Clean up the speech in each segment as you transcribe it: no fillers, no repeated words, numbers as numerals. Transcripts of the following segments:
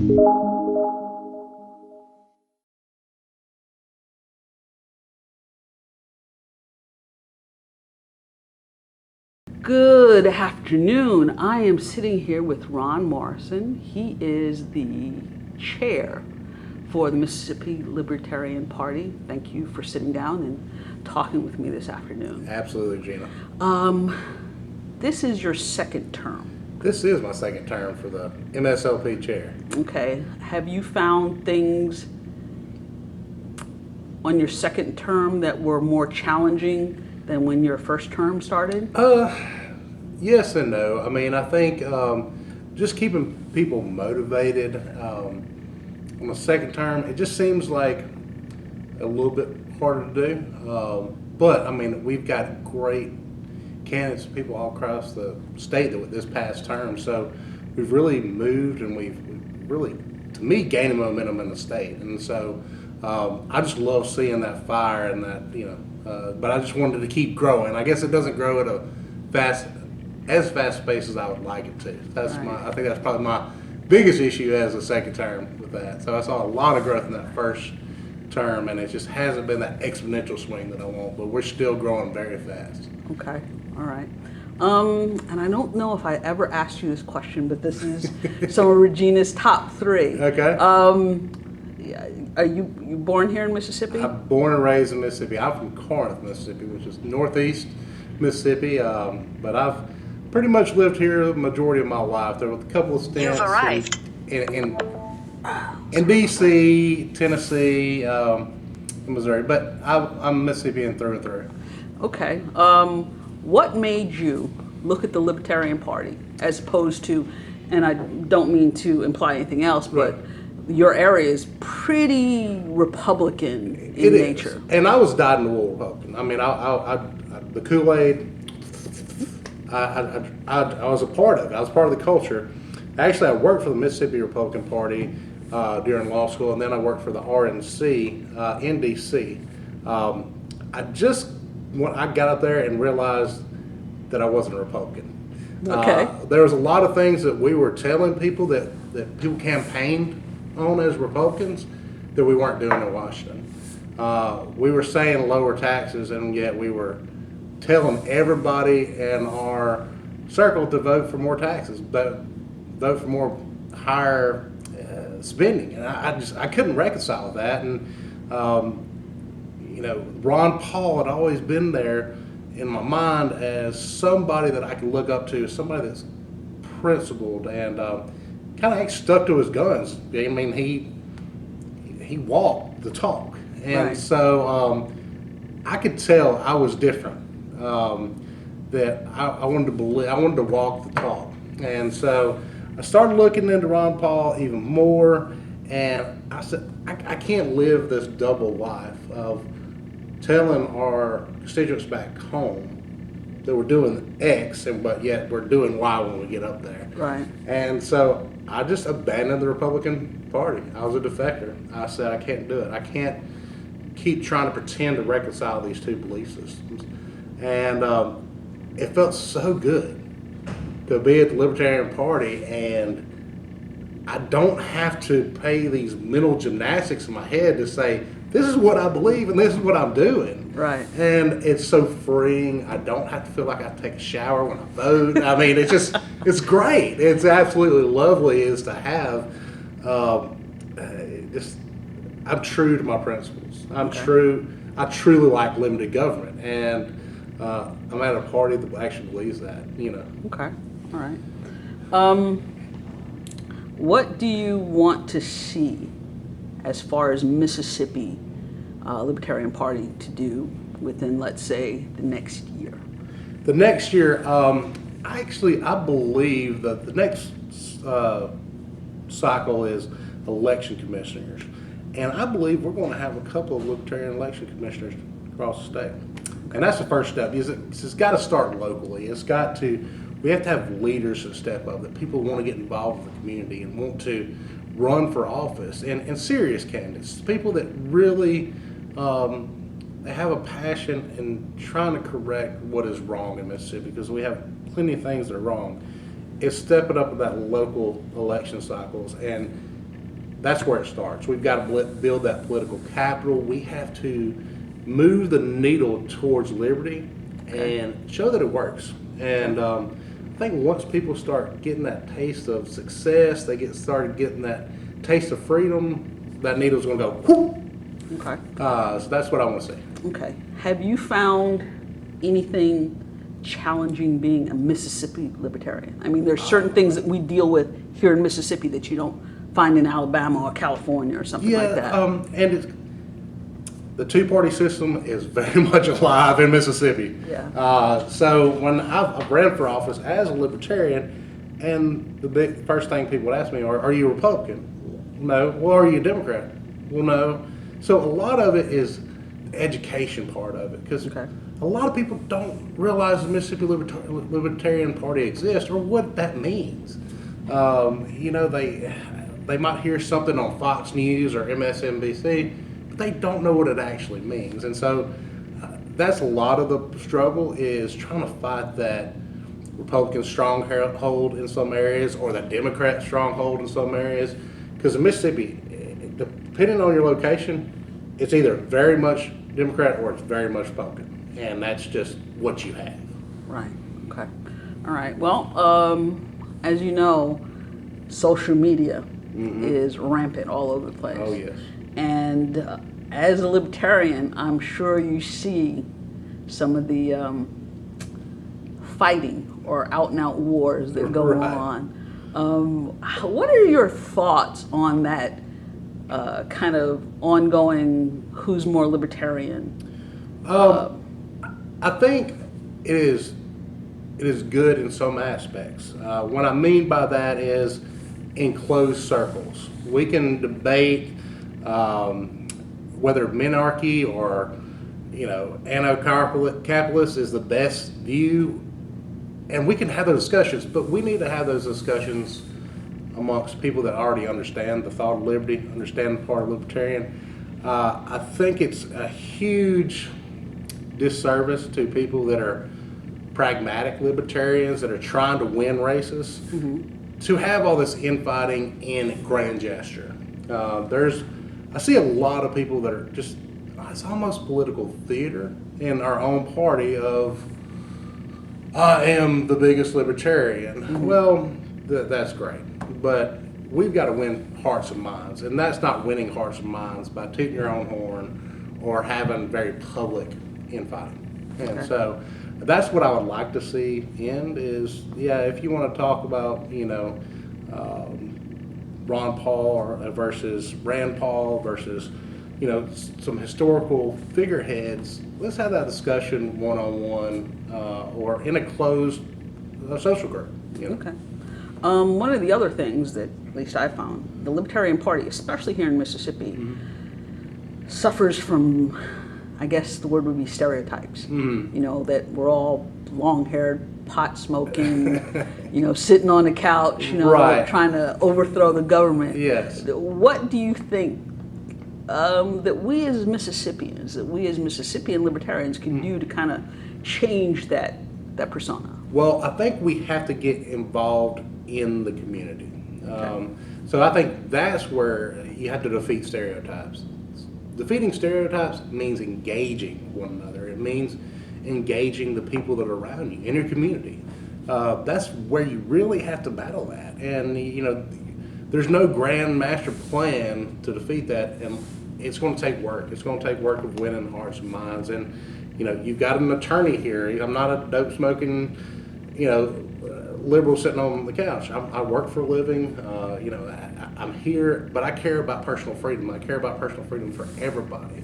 Good afternoon. I am sitting here with Ron Morrison. He is the chair for the Mississippi Libertarian Party. Thank you for sitting down and talking with me this afternoon. Absolutely, Gina. This is your second term. This is my second term for the MSLP chair. Okay. Have you found things on your second term that were more challenging than when your first term started? Yes and no. I mean, I think just keeping people motivated on the second term, it just seems like a little bit harder to do. But I mean, we've got great candidates, people all across the state that with this past term. So we've really moved, and we've really, to me, gained momentum in the state. And so I just love seeing that fire and that, but I just wanted to keep growing. I guess it doesn't grow at a as fast pace as I would like it to. That's right. I think that's probably my biggest issue as a second term with that. So I saw a lot of growth in that first term, and it just hasn't been that exponential swing that I want, but we're still growing very fast. Okay, all right. And I don't know if I ever asked you this question, but this is some of Regina's top three. Okay. Are you born here in Mississippi? I'm born and raised in Mississippi. I'm from Corinth, Mississippi, which is northeast Mississippi, but I've pretty much lived here the majority of my life. There were a couple of stints in D.C., Tennessee, Missouri, but I'm Mississippian through and through. Okay. What made you look at the Libertarian Party as opposed to, and I don't mean to imply anything else, but your area is pretty Republican in nature. And I was dyed-in-the-wool Republican. I mean, the Kool-Aid, I was a part of it. I was part of the culture. Actually, I worked for the Mississippi Republican Party during law school, and then I worked for the RNC in D.C. When I got up there and realized that I wasn't a Republican. Okay. There was a lot of things that we were telling people that people campaigned on as Republicans that we weren't doing in Washington. We were saying lower taxes, and yet we were telling everybody in our circle to vote for more taxes, vote for more higher spending, and I couldn't reconcile that. And Ron Paul had always been there in my mind as somebody that I could look up to, somebody that's principled and kind of stuck to his guns. I mean, he walked the talk, and right. So I could tell I was different. That I wanted to believe, I wanted to walk the talk, and so I started looking into Ron Paul even more, and I said I can't live this double life of telling our constituents back home that we're doing X, but yet we're doing Y when we get up there. Right. And so I just abandoned the Republican Party. I was a defector. I said I can't do it. I can't keep trying to pretend to reconcile these two belief systems. And it felt so good to be at the Libertarian Party, and I don't have to pay these mental gymnastics in my head to say, this is what I believe and this is what I'm doing. Right. And it's so freeing. I don't have to feel like I have to take a shower when I vote. I mean, it's great. It's absolutely lovely is to have, I'm true to my principles. I truly like limited government, and I'm at a party that actually believes that, Okay, all right. What do you want to see as far as Mississippi Libertarian Party to do within, let's say, the next year? The next year, I believe that the next cycle is election commissioners. And I believe we're going to have a couple of Libertarian election commissioners across the state. And that's the first step. It's got to start locally. We have to have leaders that step up, that people want to get involved with the community and want to run for office, and serious candidates, people that really they have a passion in trying to correct what is wrong in Mississippi, because we have plenty of things that are wrong. It's stepping up in that local election cycles and that's where it starts. We've got to build that political capital. We have to move the needle towards liberty and show that it works. And I think once people start getting that taste of success, they started getting that taste of freedom, that needle's going to go whoop. Okay. So that's what I want to see. Okay. Have you found anything challenging being a Mississippi libertarian? I mean, there's certain things that we deal with here in Mississippi that you don't find in Alabama or California or something like that. And the two-party system is very much alive in Mississippi. Yeah. So when I've ran for office as a libertarian, and the first thing people would ask me are you a Republican? No. Well, are you a Democrat? Well, no. So a lot of it is the education part of it, because a lot of people don't realize the Mississippi Libertarian Party exists or what that means. You know, they might hear something on Fox News or MSNBC, but they don't know what it actually means. And so that's a lot of the struggle, is trying to fight that Republican stronghold in some areas or that Democrat stronghold in some areas. Because in Mississippi, depending on your location, it's either very much Democrat or it's very much Republican. And that's just what you have. Right. Okay. All right. Well, as you know, social media is rampant all over the place. Oh, yes. And as a libertarian, I'm sure you see some of the fighting or out-and-out wars that go on. What are your thoughts on that kind of ongoing who's more libertarian? I think it is good in some aspects. What I mean by that is in closed circles. We can debate whether monarchy or, you know, anarcho-capitalist is the best view, and we can have those discussions, but we need to have those discussions amongst people that already understand the thought of liberty, understand the part of libertarian. I think it's a huge disservice to people that are pragmatic libertarians that are trying to win races to have all this infighting in grand gesture. I see a lot of people that are just, it's almost political theater in our own party of, I am the biggest libertarian. Well, that's great, but we've got to win hearts and minds, and that's not winning hearts and minds by tooting your own horn or having very public infighting. And so that's what I would like to see end is, if you want to talk about, you know, Ron Paul versus Rand Paul versus, you know, some historical figureheads, let's have that discussion one-on-one or in a closed social group. You know? Okay. One of the other things that, at least I found, the Libertarian Party, especially here in Mississippi, suffers from, I guess the word would be stereotypes. You know, that we're all long-haired, pot-smoking, you know, sitting on the couch, you know, trying to overthrow the government. Yes. What do you think that we as Mississippians, that we as Mississippian libertarians can do to kind of change that persona? Well, I think we have to get involved in the community. So I think that's where you have to defeat stereotypes. Defeating stereotypes means engaging one another. It means engaging the people that are around you in your community. That's where you really have to battle that. And, you know, there's no grand master plan to defeat that, and it's going to take work. It's going to take work of winning hearts and minds. And, you know, you've got an attorney here. I'm not a dope smoking, you know, liberal sitting on the couch. I work for a living. You know, I'm here, but I care about personal freedom. I care about personal freedom for everybody.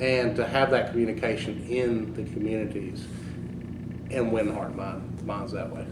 And to have that communication in the communities and win heart and minds that way.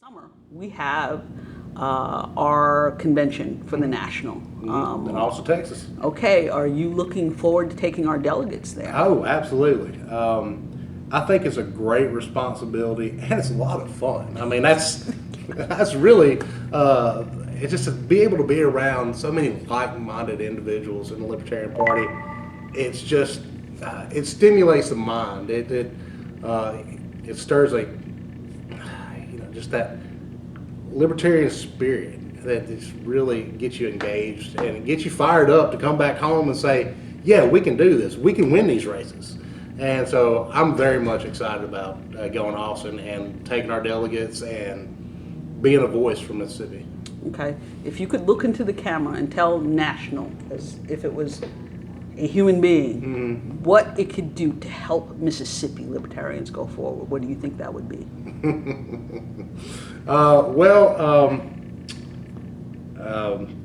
Summer, we have our convention for the national. And also Texas. Okay, are you looking forward to taking our delegates there? Oh, absolutely. I think it's a great responsibility, and it's a lot of fun. I mean, that's really it's just to be able to be around so many like-minded individuals in the Libertarian Party. It's just it stimulates the mind. It stirs a just that libertarian spirit that just really gets you engaged and it gets you fired up to come back home and say, yeah, we can do this. We can win these races. And so I'm very much excited about going to Austin and taking our delegates and being a voice for Mississippi. Okay. If you could look into the camera and tell National, as if it was a human being, what it could do to help Mississippi libertarians go forward, what do you think that would be?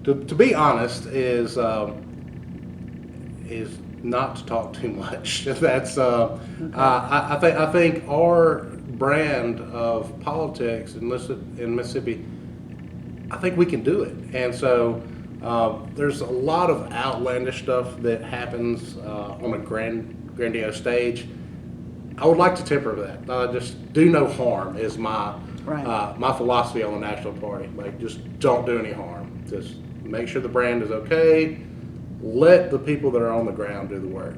To be honest, is not to talk too much. That's okay. I think our brand of politics in Mississippi, I think we can do it. And so there's a lot of outlandish stuff that happens on a grandiose stage. I would like to temper that. Just do no harm is my my philosophy on the National Party. Like, just don't do any harm. Just make sure the brand is okay. Let the people that are on the ground do the work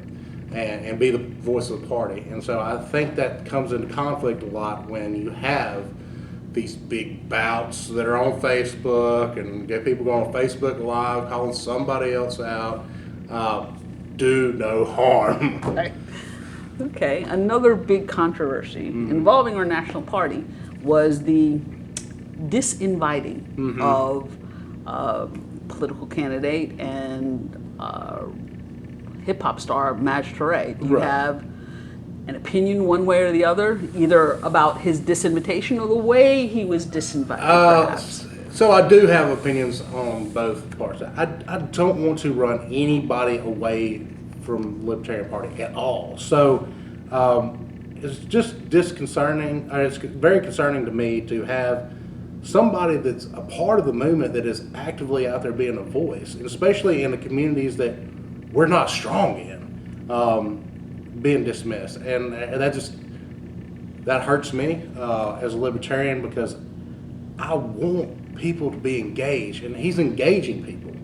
and be the voice of the party. And so I think that comes into conflict a lot when you have these big bouts that are on Facebook and get people going on Facebook Live calling somebody else out. Do no harm. Right. Okay, another big controversy involving our national party was the disinviting of political candidate and hip-hop star Maj Toure. Do you have an opinion one way or the other, either about his disinvitation or the way he was disinvited, perhaps? So I do have opinions on both parts. I don't want to run anybody away from the Libertarian Party at all. So it's just disconcerting. It's very concerning to me to have somebody that's a part of the movement that is actively out there being a voice, and especially in the communities that we're not strong in, being dismissed. And that hurts me as a libertarian, because I want people to be engaged, and he's engaging people.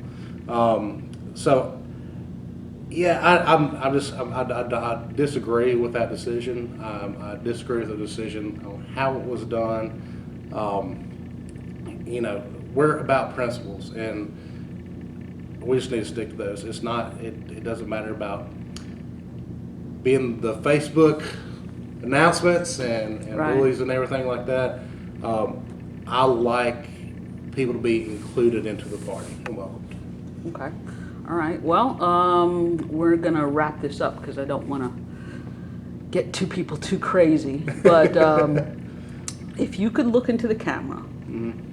So yeah, I disagree with that decision. I disagree with the decision on how it was done. We're about principles, and we just need to stick to those. It's not. It doesn't matter about being the Facebook announcements and bullies and everything like that. I like people to be included into the party and welcomed. Okay. All right. Well, we're going to wrap this up because I don't want to get two people too crazy. But if you could look into the camera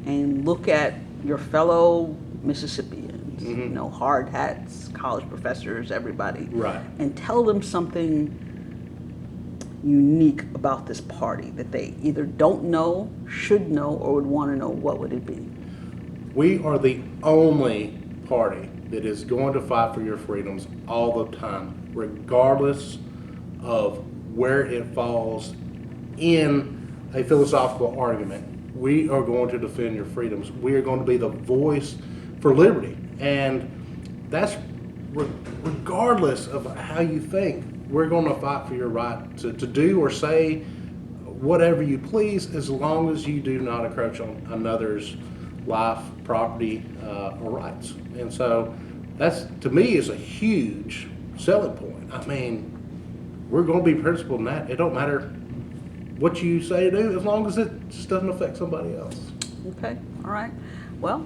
and look at your fellow Mississippians, hard hats, college professors, everybody, and tell them something unique about this party that they either don't know, should know, or would want to know, what would it be? We are the only party that is going to fight for your freedoms all the time, regardless of where it falls in a philosophical argument. We are going to defend your freedoms. We are going to be the voice for liberty. And that's regardless of how you think. We're going to fight for your right to do or say whatever you please, as long as you do not encroach on another's life, property, or rights. And so that's, to me, is a huge selling point. I mean, we're going to be principled in that. It don't matter what you say to do, as long as it just doesn't affect somebody else. Okay, all right. Well,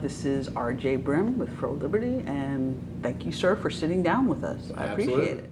this is RJ Brim with FroLiberty, and thank you, sir, for sitting down with us. I appreciate it.